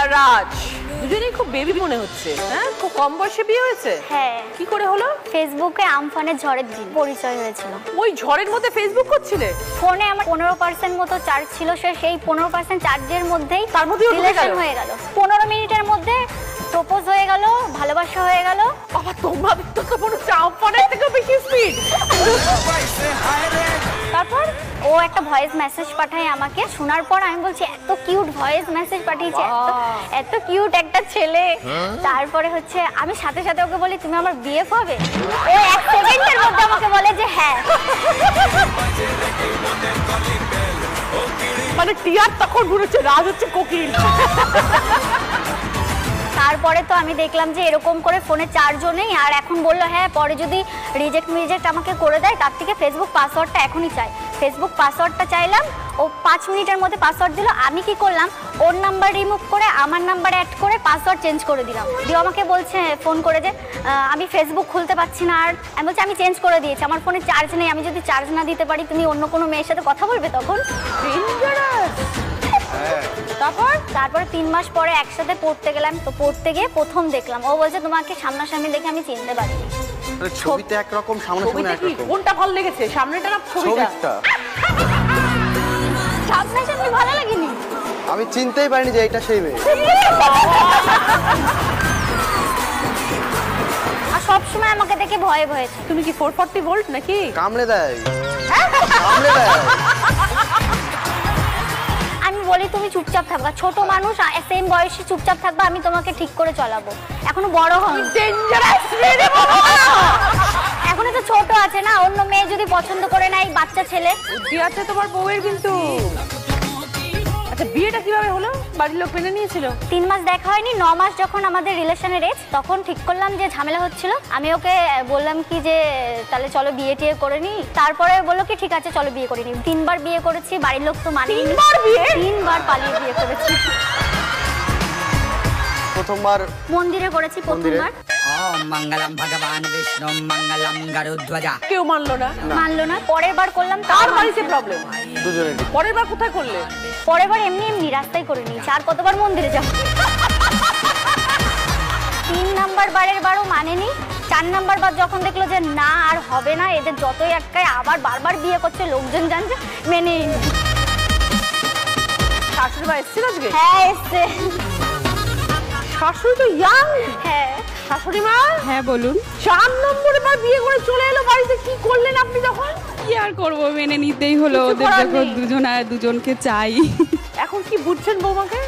আর রাজ দুজনেই খুব বেবি মনে হচ্ছে। হ্যাঁ, খুব কম বয়সে বিয়ে হয়েছে। হ্যাঁ। কি করে হলো? ফেসবুকে আমফানের ঝড়ের দিন পরিচয় হয়েছিল। ওই ঝড়ের মধ্যে ফেসবুক করছিলে? ফোনে আমার 15% মতো চার্জ ছিল, সেই 15% চার্জের মধ্যেই তার মধ্যেই রিলেশন হয়ে গেল। 15 মিনিটের মধ্যে প্রপোজ হয়ে গেল, ভালোবাসা হয়ে গেল। বাবা, তোমাদের তো মনে হচ্ছে আমফানের থেকে বেশি স্পিড। তারপর ও একটা ভয়েস মেসেজ পাঠায় আমাকে। শোনার পর আমি বলছি এত কিউট ভয়েস মেসেজ পাঠিয়েছে, এত কিউট একটা ছেলে। তারপরে হচ্ছে আমি সাথে সাথে ওকে বলি তুমি আমার বিএফ হবে। ও 1 সেকেন্ডের মধ্যে আমাকে বলে যে হ্যাঁ। মানে টিয়ার তখন ঘুরেছে, রাজ হচ্ছে কোকিল। তারপরে তো আমি দেখলাম যে এরকম করে ফোনে চার্জও নেই। আর এখন বললো হ্যাঁ পরে যদি রিজেক্ট আমাকে করে দেয়, তার থেকে ফেসবুক পাসওয়ার্ডটা এখনই চাই। ফেসবুক পাসওয়ার্ডটা চাইলাম, ও 5 মিনিটের মধ্যে পাসওয়ার্ড দিল। আমি কি করলাম, ওর নাম্বার রিমুভ করে আমার নাম্বার অ্যাড করে পাসওয়ার্ড চেঞ্জ করে দিলাম। দিয়ে আমাকে বলছে ফোন করে যে আমি ফেসবুক খুলতে পারছি না। আর আমি বলছি আমি চেঞ্জ করে দিয়েছি, আমার ফোনে চার্জ নেই, আমি যদি চার্জ না দিতে পারি তুমি অন্য কোনো মেয়ের সাথে কথা বলবে তখন। তারপরে 3 মাস পরে একসাথে পড়তে গেলাম। তো পড়তে গিয়ে প্রথম দেখলাম, ও বলছে তোমাকে সামনাসামনি দেখে আমি চিনতে পারিনি। ছবিতে একরকম, সামনাসামনি একরকম। কোনটা ভালো লেগেছে, সামনেটা না ছবিটা? সামনাসামনি ভালো লাগেনি, আমি চিনতেই পারিনি যে এটা সেই মেয়ে। আর সবসময় আমাকে দেখে ভয়ে ভয়ে। তুমি কি 440 ভোল্ট নাকি? কামড়ে দেয়, কামড়ে দেয়। আমি বলি তুমি চুপচাপ থাকবা, ছোট মানুষ সেম বয়সে চুপচাপ থাকবা, আমি তোমাকে ঠিক করে চালাবো। এখনো বড় হন, এখনো তো ছোট আছে না, অন্য মেয়ে যদি পছন্দ করে না, এই বাচ্চা ছেলে। বুদ্ধি আছে তোমার বউয়ের কিন্তু। আচ্ছা, বিয়েটা কিভাবে হলো? বাড়ির লোক মেনে নিয়েছিল? 3 মাস দেখা হয়নি, 9 মাস যখন আমাদের রিলেশনের এজ, তখন ঠিক করলাম যে ঝামেলা হচ্ছিল। আমি ওকে বললাম কি যে তাহলে চলো বিয়ে টিয়ে করে নি। তারপরে বললো কি ঠিক আছে চলো বিয়ে করে নি। 3 বার বিয়ে করেছি, বাড়ির লোক তো মানেনি। 3 বার বিয়ে? 3 বার পালিয়ে বিয়ে করেছি। প্রথমবার মন্দিরে করেছি, প্রথমবার। ওম মঙ্গলম ভগবান বিষ্ণু মঙ্গলম গরুধ্বজা। কেউ মানলো না? মানলো না। পরের বার করলাম, তার বাড়িতে প্রবলেম। দুজনে। পরের বার কোথায় করলে? পরের বার এমনি এমনি রাস্তায় করে নিয়েছি। আর কতবার মন্দিরে যাব? 3 নাম্বার বারের বারও মানেনি। 4 নাম্বার বার যখন দেখলো যে না আর হবে না, এদের যতই আটকায় আবার বারবার বিয়ে করছে, লোকজন জানছে, মেনেই নি। শাশুড়ি মা এসেছিল আজকে? হ্যাঁ এসছে। শাশুড়ি তো ইয়াং। হ্যাঁ। শাশুড়ি মা? হ্যাঁ বলুন। 4 নম্বরে বার বিয়ে করে চলে এলো বাড়িতে, কি করলেন আপনি তখন? কি আর করবো, মেনে নিতেই হলো। কিছু ওদের করার যখন নেই। দুজনকে চাই। এখন কি বুঝছেন বৌমাকে?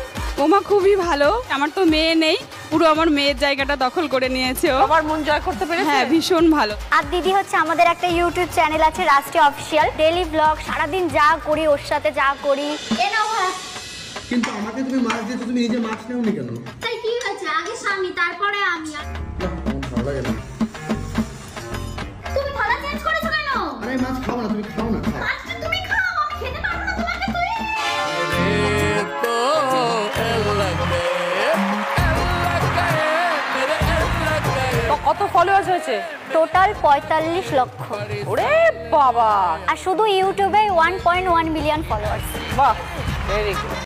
ওমা খুবই ভালো। আমার তো মেয়ে নেই, পুরো আমার মেয়ের জায়গাটা দখল করে নিয়েছে ও। আমার মন জয় করতে পেরেছে। হ্যাঁ, ভীষণ ভালো। আর দিদি হচ্ছে আমাদের একটা ইউটিউব চ্যানেল আছে রাষ্ট্রীয় অফিসিয়াল, ডেইলি ব্লগ, সারাদিন যা করি ওর সাথে যা করি। কিন্তু আমাকে তুমি মাছ দিয়েছো, তুমি নিজে মাছ নেওনি কেন? তাই কি হয়েছে, আগে স্বামী তারপরে আমি। ভালো লাগে না। তুমি থালা চেঞ্জ করেছো কেন? আরে মাছ খাও না, তুমি খাও না। মাছটা তুমি খাও, আমি খেতে পারবো না তোমাকে। কত ফলোয়ার্স হয়েছে? টোটাল 45 লক্ষ। ওরে বাবা! আর শুধু ইউটিউবে 1.1 মিলিয়ন ফলোয়ার্স। বাহ, ভেরি গুড।